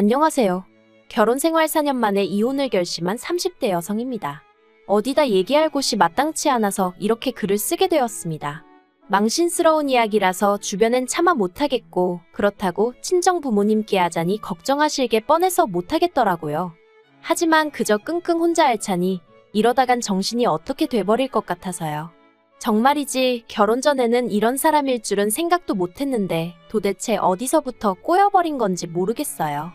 안녕하세요. 결혼생활 4년 만에 이혼을 결심한 30대 여성입니다. 어디다 얘기할 곳이 마땅치 않아서 이렇게 글을 쓰게 되었습니다. 망신스러운 이야기라서 주변엔 차마 못하겠고, 그렇다고 친정 부모님께 하자니 걱정하실 게 뻔해서 못하겠더라고요. 하지만 그저 끙끙 혼자 앓자니 이러다간 정신이 어떻게 돼버릴 것 같아서요. 정말이지 결혼 전에는 이런 사람일 줄은 생각도 못했는데 도대체 어디서부터 꼬여버린 건지 모르겠어요.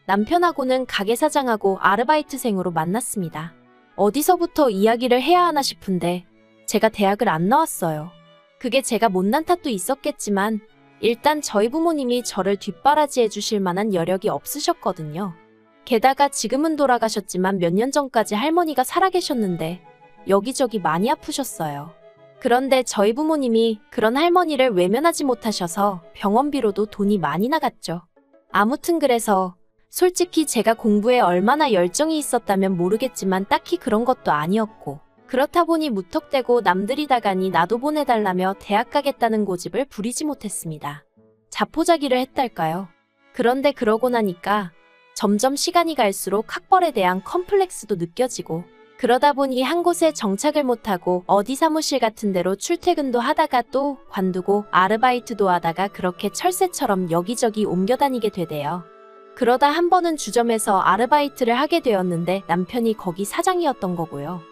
남편하고는 가게 사장하고 아르바이트생으로 만났습니다. 어디서부터 이야기를 해야 하나 싶은데 제가 대학을 안 나왔어요. 그게 제가 못난 탓도 있었겠지만 일단 저희 부모님이 저를 뒷바라지해 주실 만한 여력이 없으셨거든요. 게다가 지금은 돌아가셨지만 몇 년 전까지 할머니가 살아계셨는데 여기저기 많이 아프셨어요. 그런데 저희 부모님이 그런 할머니를 외면하지 못하셔서 병원비로도 돈이 많이 나갔죠. 아무튼 그래서 솔직히 제가 공부에 얼마나 열정이 있었다면 모르겠지만 딱히 그런 것도 아니었고, 그렇다 보니 무턱대고 남들이 다 가니 나도 보내달라며 대학 가겠다는 고집을 부리지 못했습니다. 자포자기를 했달까요? 그런데 그러고 나니까 점점 시간이 갈수록 학벌에 대한 컴플렉스도 느껴지고, 그러다 보니 한 곳에 정착을 못하고 어디 사무실 같은 데로 출퇴근도 하다가 또 관두고 아르바이트도 하다가 그렇게 철새처럼 여기저기 옮겨 다니게 되대요. 그러다 한 번은 주점에서 아르바이트를 하게 되었는데 남편이 거기 사장이었던 거고요.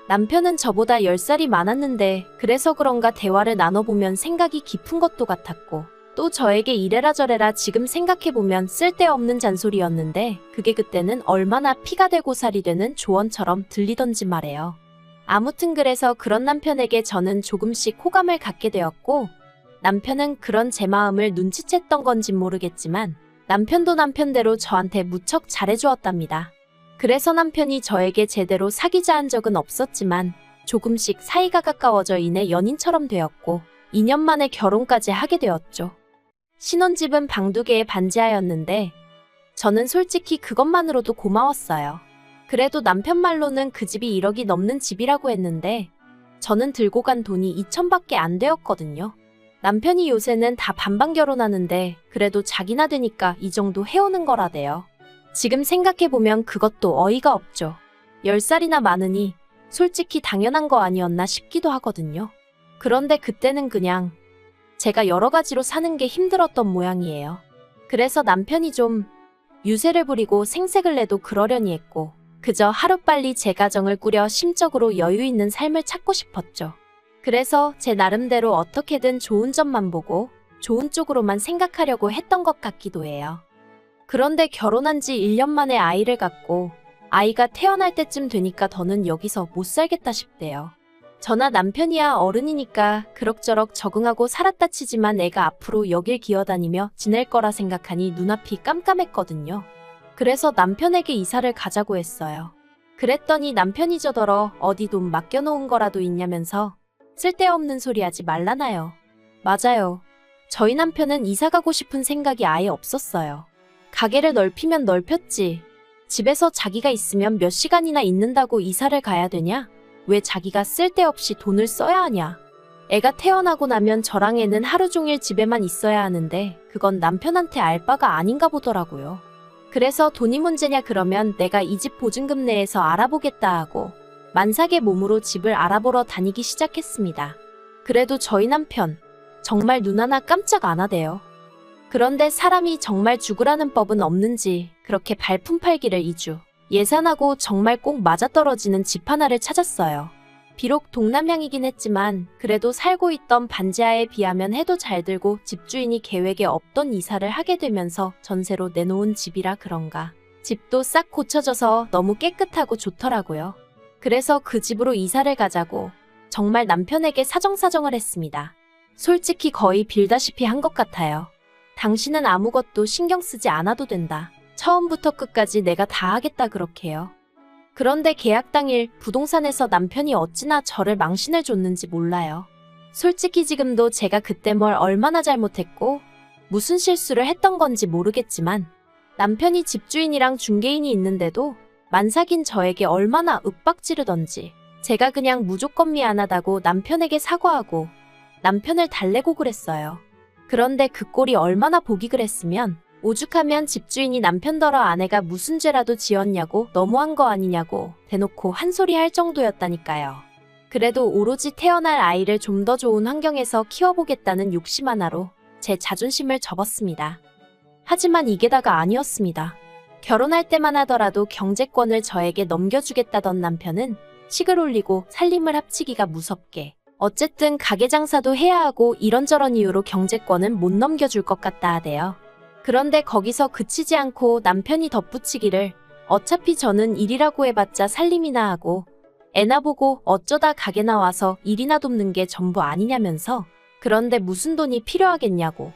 남편은 저보다 10살이 많았는데 그래서 그런가 대화를 나눠보면 생각이 깊은 것도 같았고, 또 저에게 이래라 저래라 지금 생각해보면 쓸데없는 잔소리였는데 그게 그때는 얼마나 피가 되고 살이 되는 조언처럼 들리던지 말이에요. 아무튼 그래서 그런 남편에게 저는 조금씩 호감을 갖게 되었고, 남편은 그런 제 마음을 눈치챘던 건진 모르겠지만 남편도 남편대로 저한테 무척 잘해주었답니다. 그래서 남편이 저에게 제대로 사귀자 한 적은 없었지만 조금씩 사이가 가까워져 이내 연인처럼 되었고 2년 만에 결혼까지 하게 되었죠. 신혼집은 방 2개에 반지하였는데 저는 솔직히 그것만으로도 고마웠어요. 그래도 남편 말로는 그 집이 1억이 넘는 집이라고 했는데 저는 들고 간 돈이 2천밖에 안 되었거든요. 남편이 요새는 다 반반 결혼하는데 그래도 자기나 되니까 이 정도 해오는 거라대요. 지금 생각해보면 그것도 어이가 없죠. 10살이나 많으니 솔직히 당연한 거 아니었나 싶기도 하거든요. 그런데 그때는 그냥 제가 여러 가지로 사는 게 힘들었던 모양이에요. 그래서 남편이 좀 유세를 부리고 생색을 내도 그러려니 했고, 그저 하루빨리 제 가정을 꾸려 심적으로 여유 있는 삶을 찾고 싶었죠. 그래서 제 나름대로 어떻게든 좋은 점만 보고 좋은 쪽으로만 생각하려고 했던 것 같기도 해요. 그런데 결혼한 지 1년 만에 아이를 갖고 아이가 태어날 때쯤 되니까 더는 여기서 못 살겠다 싶대요. 저나 남편이야 어른이니까 그럭저럭 적응하고 살았다 치지만 애가 앞으로 여길 기어다니며 지낼 거라 생각하니 눈앞이 깜깜했거든요. 그래서 남편에게 이사를 가자고 했어요. 그랬더니 남편이 저더러 어디 돈 맡겨놓은 거라도 있냐면서 쓸데없는 소리 하지 말라나요. 맞아요. 저희 남편은 이사 가고 싶은 생각이 아예 없었어요. 가게를 넓히면 넓혔지. 집에서 자기가 있으면 몇 시간이나 있는다고 이사를 가야 되냐? 왜 자기가 쓸데없이 돈을 써야 하냐? 애가 태어나고 나면 저랑 애는 하루 종일 집에만 있어야 하는데 그건 남편한테 알 바가 아닌가 보더라고요. 그래서 돈이 문제냐 그러면 내가 이 집 보증금 내에서 알아보겠다 하고 만삭의 몸으로 집을 알아보러 다니기 시작했습니다. 그래도 저희 남편 정말 눈 하나 깜짝 안 하대요. 그런데 사람이 정말 죽으라는 법은 없는지 그렇게 발품 팔기를 2주 예산하고 정말 꼭 맞아떨어지는 집 하나를 찾았어요. 비록 동남향이긴 했지만 그래도 살고 있던 반지하에 비하면 해도 잘 들고 집주인이 계획에 없던 이사를 하게 되면서 전세로 내놓은 집이라 그런가 집도 싹 고쳐져서 너무 깨끗하고 좋더라고요. 그래서 그 집으로 이사를 가자고 정말 남편에게 사정사정을 했습니다. 솔직히 거의 빌다시피 한 것 같아요. 당신은 아무것도 신경 쓰지 않아도 된다. 처음부터 끝까지 내가 다 하겠다 그렇게요. 그런데 계약 당일 부동산에서 남편이 어찌나 저를 망신을 줬는지 몰라요. 솔직히 지금도 제가 그때 뭘 얼마나 잘못했고 무슨 실수를 했던 건지 모르겠지만 남편이 집주인이랑 중개인이 있는데도 만삭인 저에게 얼마나 윽박지르던지 제가 그냥 무조건 미안하다고 남편에게 사과하고 남편을 달래고 그랬어요. 그런데 그 꼴이 얼마나 보기 그랬으면 오죽하면 집주인이 남편더러 아내가 무슨 죄라도 지었냐고 너무한 거 아니냐고 대놓고 한 소리 할 정도였다니까요. 그래도 오로지 태어날 아이를 좀 더 좋은 환경에서 키워보겠다는 욕심 하나로 제 자존심을 접었습니다. 하지만 이게 다가 아니었습니다. 결혼할 때만 하더라도 경제권을 저에게 넘겨주겠다던 남편은 식을 올리고 살림을 합치기가 무섭게 어쨌든 가게 장사도 해야 하고 이런저런 이유로 경제권은 못 넘겨줄 것 같다 하대요. 그런데 거기서 그치지 않고 남편이 덧붙이기를 어차피 저는 일이라고 해봤자 살림이나 하고 애나 보고 어쩌다 가게 나와서 일이나 돕는 게 전부 아니냐면서 그런데 무슨 돈이 필요하겠냐고.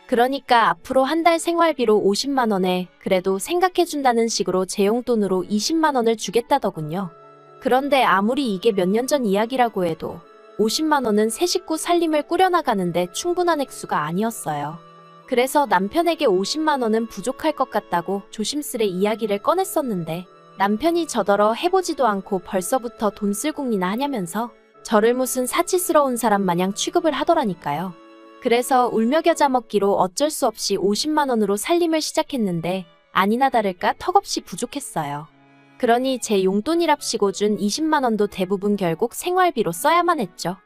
그러니까 앞으로 한 달 생활비로 50만 원에 그래도 생각해준다는 식으로 제 용돈으로 20만 원을 주겠다더군요. 그런데 아무리 이게 몇 년 전 이야기라고 해도 50만 원은 세 식구 살림을 꾸려나가는데 충분한 액수가 아니었어요. 그래서 남편에게 50만 원은 부족할 것 같다고 조심스레 이야기를 꺼냈었는데 남편이 저더러 해보지도 않고 벌써부터 돈 쓸 궁리나 하냐면서 저를 무슨 사치스러운 사람 마냥 취급을 하더라니까요. 그래서 울며 겨자 먹기로 어쩔 수 없이 50만 원으로 살림을 시작했는데 아니나 다를까 턱없이 부족했어요. 그러니 제 용돈이랍시고 준 20만 원도 대부분 결국 생활비로 써야만 했죠.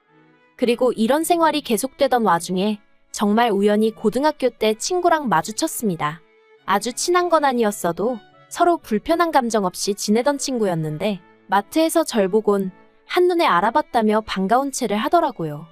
그리고 이런 생활이 계속되던 와중에 정말 우연히 고등학교 때 친구랑 마주쳤습니다. 아주 친한 건 아니었어도 서로 불편한 감정 없이 지내던 친구였는데 마트에서 절 보곤 한눈에 알아봤다며 반가운 체를 하더라고요.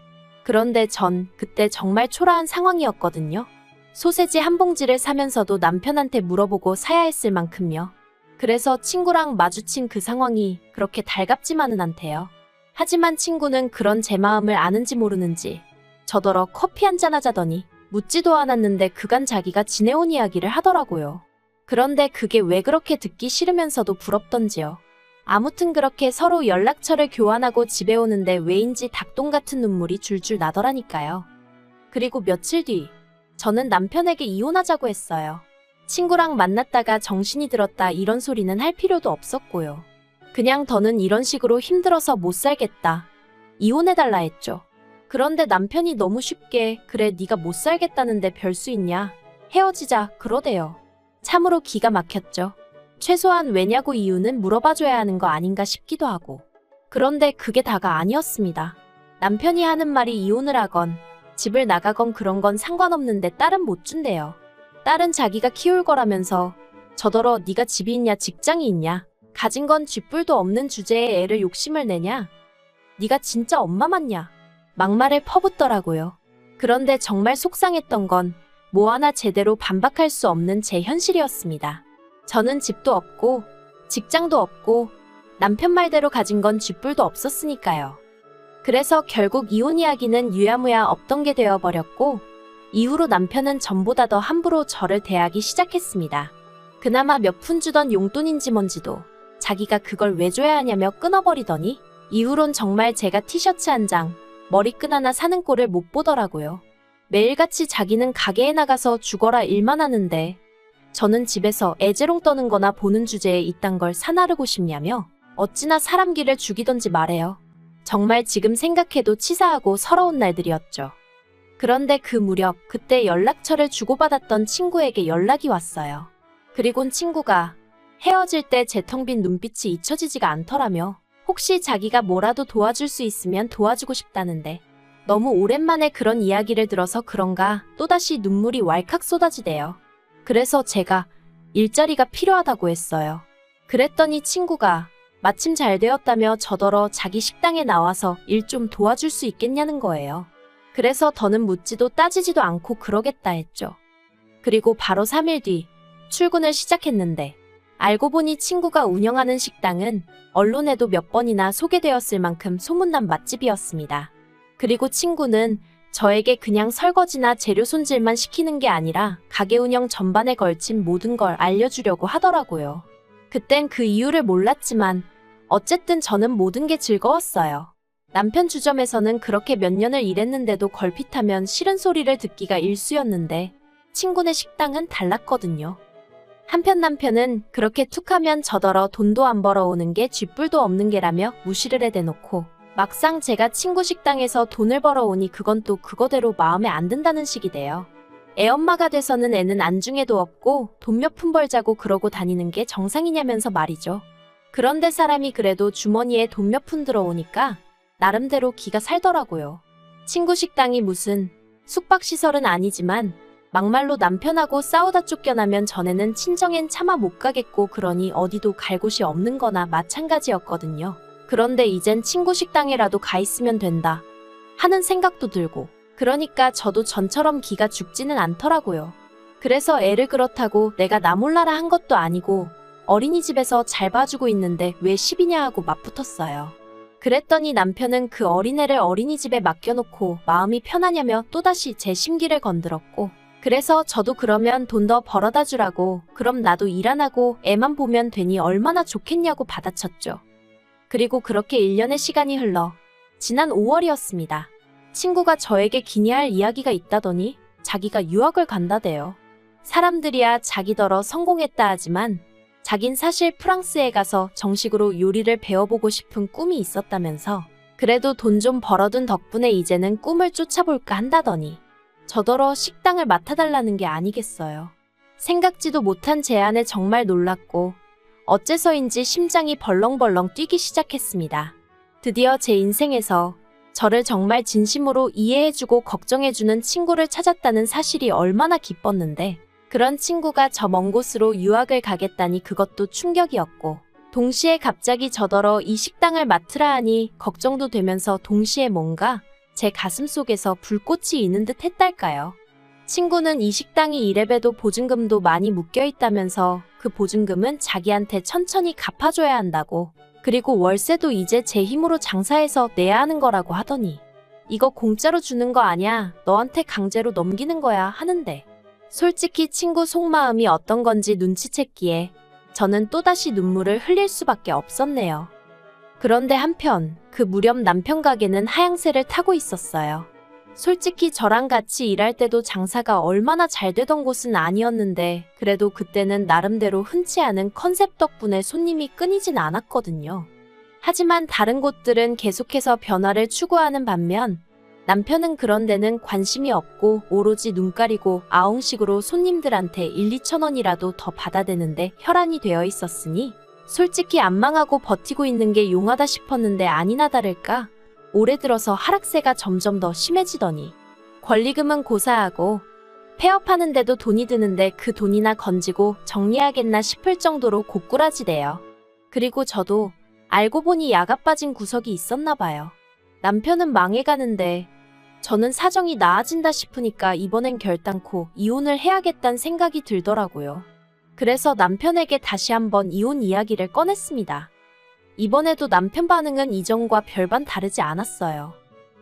그런데 전 그때 정말 초라한 상황이었거든요. 소세지 한 봉지를 사면서도 남편한테 물어보고 사야 했을 만큼요. 그래서 친구랑 마주친 그 상황이 그렇게 달갑지만은 않대요. 하지만 친구는 그런 제 마음을 아는지 모르는지 저더러 커피 한잔 하자더니 묻지도 않았는데 그간 자기가 지내온 이야기를 하더라고요. 그런데 그게 왜 그렇게 듣기 싫으면서도 부럽던지요. 아무튼 그렇게 서로 연락처를 교환하고 집에 오는데 왜인지 닭똥 같은 눈물이 줄줄 나더라니까요. 그리고 며칠 뒤 저는 남편에게 이혼하자고 했어요. 친구랑 만났다가 정신이 들었다 이런 소리는 할 필요도 없었고요. 그냥 더는 이런 식으로 힘들어서 못 살겠다. 이혼해달라 했죠. 그런데 남편이 너무 쉽게 그래 네가 못 살겠다는데 별 수 있냐. 헤어지자 그러대요. 참으로 기가 막혔죠. 최소한 왜냐고 이유는 물어봐줘야 하는 거 아닌가 싶기도 하고. 그런데 그게 다가 아니었습니다. 남편이 하는 말이 이혼을 하건 집을 나가건 그런 건 상관없는데 딸은 못 준대요. 딸은 자기가 키울 거라면서 저더러 네가 집이 있냐 직장이 있냐 가진 건 쥐뿔도 없는 주제에 애를 욕심을 내냐 네가 진짜 엄마 맞냐 막말을 퍼붓더라고요. 그런데 정말 속상했던 건 뭐 하나 제대로 반박할 수 없는 제 현실이었습니다. 저는 집도 없고 직장도 없고 남편 말대로 가진 건 쥐뿔도 없었으니까요. 그래서 결국 이혼 이야기는 유야무야 없던 게 되어버렸고 이후로 남편은 전보다 더 함부로 저를 대하기 시작했습니다. 그나마 몇 푼 주던 용돈인지 뭔지도 자기가 그걸 왜 줘야 하냐며 끊어버리더니 이후론 정말 제가 티셔츠 한 장, 머리끈 하나 사는 꼴을 못 보더라고요. 매일같이 자기는 가게에 나가서 죽어라 일만 하는데 저는 집에서 애재롱 떠는 거나 보는 주제에 이딴 걸 사나르고 싶냐며 어찌나 사람 기를 죽이던지 말해요. 정말 지금 생각해도 치사하고 서러운 날들이었죠. 그런데 그 무렵 그때 연락처를 주고받았던 친구에게 연락이 왔어요. 그리곤 친구가 헤어질 때 제 텅 빈 눈빛이 잊혀지지가 않더라며 혹시 자기가 뭐라도 도와줄 수 있으면 도와주고 싶다는데 너무 오랜만에 그런 이야기를 들어서 그런가 또다시 눈물이 왈칵 쏟아지대요. 그래서 제가 일자리가 필요하다고 했어요. 그랬더니 친구가 마침 잘 되었다며 저더러 자기 식당에 나와서 일 좀 도와줄 수 있겠냐는 거예요. 그래서 더는 묻지도 따지지도 않고 그러겠다 했죠. 그리고 바로 3일 뒤 출근을 시작했는데 알고 보니 친구가 운영하는 식당은 언론에도 몇 번이나 소개되었을 만큼 소문난 맛집이었습니다. 그리고 친구는 저에게 그냥 설거지나 재료 손질만 시키는 게 아니라 가게 운영 전반에 걸친 모든 걸 알려주려고 하더라고요. 그땐 그 이유를 몰랐지만 어쨌든 저는 모든 게 즐거웠어요. 남편 주점에서는 그렇게 몇 년을 일했는데도 걸핏하면 싫은 소리를 듣기가 일쑤였는데 친구네 식당은 달랐거든요. 한편 남편은 그렇게 툭하면 저더러 돈도 안 벌어오는 게 쥐뿔도 없는 게라며 무시를 해대놓고 막상 제가 친구 식당에서 돈을 벌어오니 그건 또 그거대로 마음에 안 든다는 식이 돼요. 애엄마가 돼서는 애는 안중에도 없고 돈 몇 푼 벌자고 그러고 다니는 게 정상이냐면서 말이죠. 그런데 사람이 그래도 주머니에 돈 몇 푼 들어오니까 나름대로 기가 살더라고요. 친구 식당이 무슨 숙박시설은 아니지만 막말로 남편하고 싸우다 쫓겨나면 전에는 친정엔 차마 못 가겠고 그러니 어디도 갈 곳이 없는 거나 마찬가지였거든요. 그런데 이젠 친구 식당에라도 가 있으면 된다 하는 생각도 들고 그러니까 저도 전처럼 기가 죽지는 않더라고요. 그래서 애를 그렇다고 내가 나 몰라라 한 것도 아니고 어린이집에서 잘 봐주고 있는데 왜 시비냐 하고 맞붙었어요. 그랬더니 남편은 그 어린애를 어린이집에 맡겨놓고 마음이 편하냐며 또다시 제 심기를 건드렸고 그래서 저도 그러면 돈 더 벌어다 주라고 그럼 나도 일 안 하고 애만 보면 되니 얼마나 좋겠냐고 받아쳤죠. 그리고 그렇게 1년의 시간이 흘러 지난 5월이었습니다. 친구가 저에게 기니할 이야기가 있다더니 자기가 유학을 간다대요. 사람들이야 자기더러 성공했다 하지만 자긴 사실 프랑스에 가서 정식으로 요리를 배워보고 싶은 꿈이 있었다면서 그래도 돈 좀 벌어둔 덕분에 이제는 꿈을 쫓아볼까 한다더니 저더러 식당을 맡아달라는 게 아니겠어요. 생각지도 못한 제안에 정말 놀랐고 어째서인지 심장이 벌렁벌렁 뛰기 시작했습니다. 드디어 제 인생에서 저를 정말 진심으로 이해해주고 걱정해주는 친구를 찾았다는 사실이 얼마나 기뻤는데 그런 친구가 저 먼 곳으로 유학을 가겠다니 그것도 충격이었고 동시에 갑자기 저더러 이 식당을 맡으라 하니 걱정도 되면서 동시에 뭔가 제 가슴속에서 불꽃이 있는 듯 했달까요. 친구는 이 식당이 이래봬도 보증금도 많이 묶여있다면서 그 보증금은 자기한테 천천히 갚아줘야 한다고 그리고 월세도 이제 제 힘으로 장사해서 내야 하는 거라고 하더니 이거 공짜로 주는 거 아냐 너한테 강제로 넘기는 거야 하는데 솔직히 친구 속마음이 어떤 건지 눈치챘기에 저는 또다시 눈물을 흘릴 수밖에 없었네요. 그런데 한편 그 무렵 남편 가게는 하향세를 타고 있었어요. 솔직히 저랑 같이 일할 때도 장사가 얼마나 잘 되던 곳은 아니었는데 그래도 그때는 나름대로 흔치 않은 컨셉 덕분에 손님이 끊이진 않았거든요. 하지만 다른 곳들은 계속해서 변화를 추구하는 반면 남편은 그런 데는 관심이 없고 오로지 눈 가리고 아웅식으로 손님들한테 1, 2천 원이라도 더 받아대는데 혈안이 되어 있었으니 솔직히 안 망하고 버티고 있는 게 용하다 싶었는데 아니나 다를까 올해 들어서 하락세가 점점 더 심해지더니 권리금은 고사하고 폐업하는데도 돈이 드는데 그 돈이나 건지고 정리하겠나 싶을 정도로 고꾸라지대요. 그리고 저도 알고 보니 야가 빠진 구석이 있었나 봐요. 남편은 망해가는데 저는 사정이 나아진다 싶으니까 이번엔 결단코 이혼을 해야겠다는 생각이 들더라고요. 그래서 남편에게 다시 한번 이혼 이야기를 꺼냈습니다. 이번에도 남편 반응은 이전과 별반 다르지 않았어요.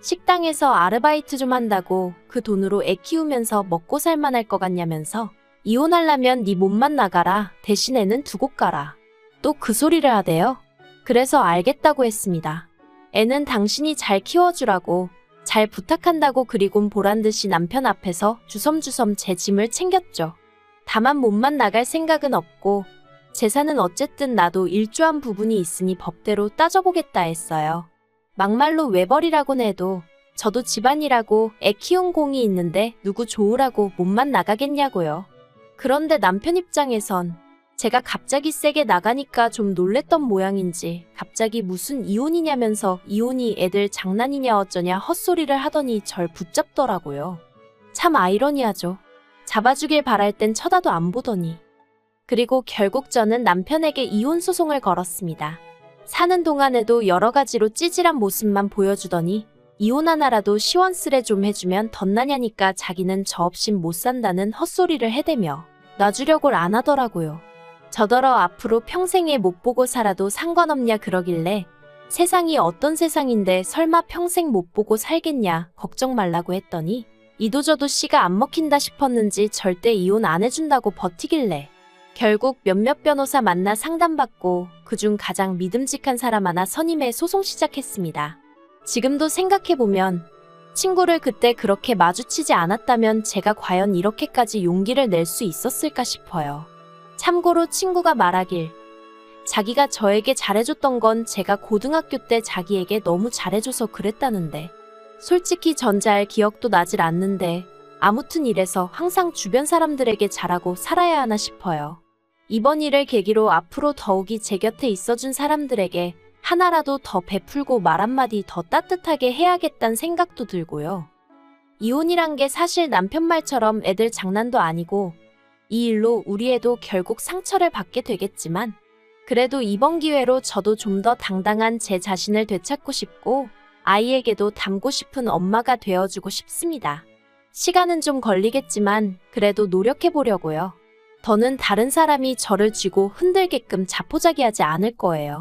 식당에서 아르바이트 좀 한다고 그 돈으로 애 키우면서 먹고 살만할 것 같냐면서 이혼하려면 네 몸만 나가라 대신 애는 두고 가라. 또 그 소리를 하대요. 그래서 알겠다고 했습니다. 애는 당신이 잘 키워주라고 잘 부탁한다고 그리곤 보란듯이 남편 앞에서 주섬주섬 제 짐을 챙겼죠. 다만 몸만 나갈 생각은 없고 재산은 어쨌든 나도 일조한 부분이 있으니 법대로 따져보겠다 했어요. 막말로 외벌이라곤 해도 저도 집안이라고 애 키운 공이 있는데 누구 좋으라고 몸만 나가겠냐고요. 그런데 남편 입장에선 제가 갑자기 세게 나가니까 좀 놀랬던 모양인지 갑자기 무슨 이혼이냐면서 이혼이 애들 장난이냐 어쩌냐 헛소리를 하더니 절 붙잡더라고요. 참 아이러니하죠. 잡아주길 바랄 땐 쳐다도 안 보더니. 그리고 결국 저는 남편에게 이혼 소송을 걸었습니다. 사는 동안에도 여러 가지로 찌질한 모습만 보여주더니 이혼 하나라도 시원스레 좀 해주면 덧나냐니까 자기는 저 없인 못 산다는 헛소리를 해대며 놔주려고를 안 하더라고요. 저더러 앞으로 평생에 못 보고 살아도 상관없냐 그러길래 세상이 어떤 세상인데 설마 평생 못 보고 살겠냐 걱정 말라고 했더니 이도저도 씨가 안 먹힌다 싶었는지 절대 이혼 안 해준다고 버티길래 결국 몇몇 변호사 만나 상담받고 그중 가장 믿음직한 사람 하나 선임해 소송 시작했습니다. 지금도 생각해보면 친구를 그때 그렇게 마주치지 않았다면 제가 과연 이렇게까지 용기를 낼 수 있었을까 싶어요. 참고로 친구가 말하길 자기가 저에게 잘해줬던 건 제가 고등학교 때 자기에게 너무 잘해줘서 그랬다는데 솔직히 전 잘 기억도 나질 않는데 아무튼 이래서 항상 주변 사람들에게 잘하고 살아야 하나 싶어요. 이번 일을 계기로 앞으로 더욱이 제 곁에 있어준 사람들에게 하나라도 더 베풀고 말 한마디 더 따뜻하게 해야겠다는 생각도 들고요. 이혼이란 게 사실 남편 말처럼 애들 장난도 아니고 이 일로 우리 애도 결국 상처를 받게 되겠지만 그래도 이번 기회로 저도 좀 더 당당한 제 자신을 되찾고 싶고 아이에게도 닮고 싶은 엄마가 되어주고 싶습니다. 시간은 좀 걸리겠지만 그래도 노력해 보려고요. 더는 다른 사람이 저를 쥐고 흔들게끔 자포자기하지 않을 거예요.